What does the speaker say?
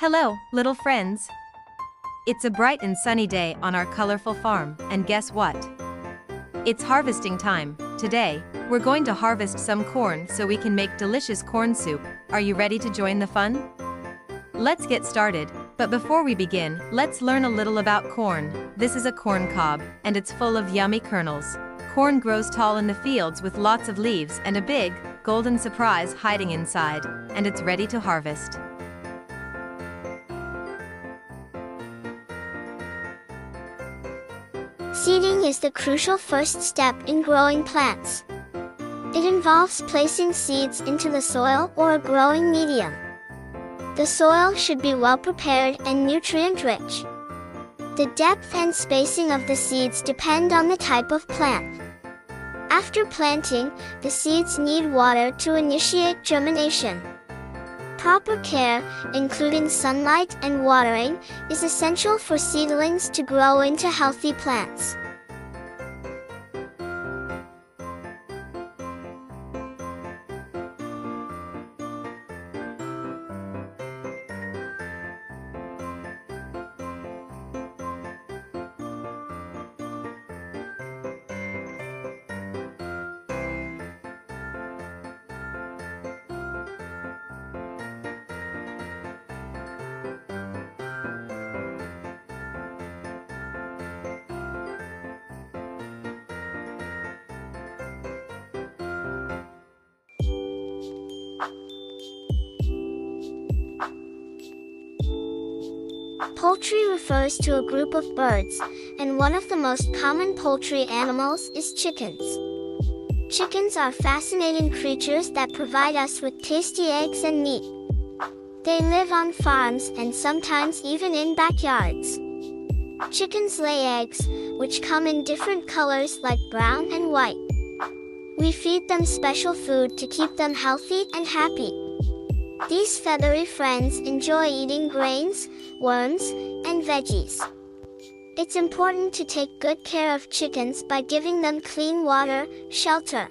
Hello, little friends. It's a bright and sunny day on our colorful farm, and guess what? It's harvesting time. Today, we're going to harvest some corn so we can make delicious corn soup. Are you ready to join the fun? Let's get started, but before we begin, let's learn a little about corn. This is a corn cob, and it's full of yummy kernels. Corn grows tall in the fields with lots of leaves and a big, golden surprise hiding inside, and it's ready to harvest. Seeding is the crucial first step in growing plants. It involves placing seeds into the soil or a growing medium. The soil should be well prepared and nutrient-rich. The depth and spacing of the seeds depend on the type of plant. After planting, the seeds need water to initiate germination. Proper care, including sunlight and watering, is essential for seedlings to grow into healthy plants. Poultry refers to a group of birds, and one of the most common poultry animals is chickens. Chickens are fascinating creatures that provide us with tasty eggs and meat. They live on farms and sometimes even in backyards. Chickens lay eggs, which come in different colors like brown and white. We feed them special food to keep them healthy and happy. These feathery friends enjoy eating grains, worms, and veggies. It's important to take good care of chickens by giving them clean water, shelter.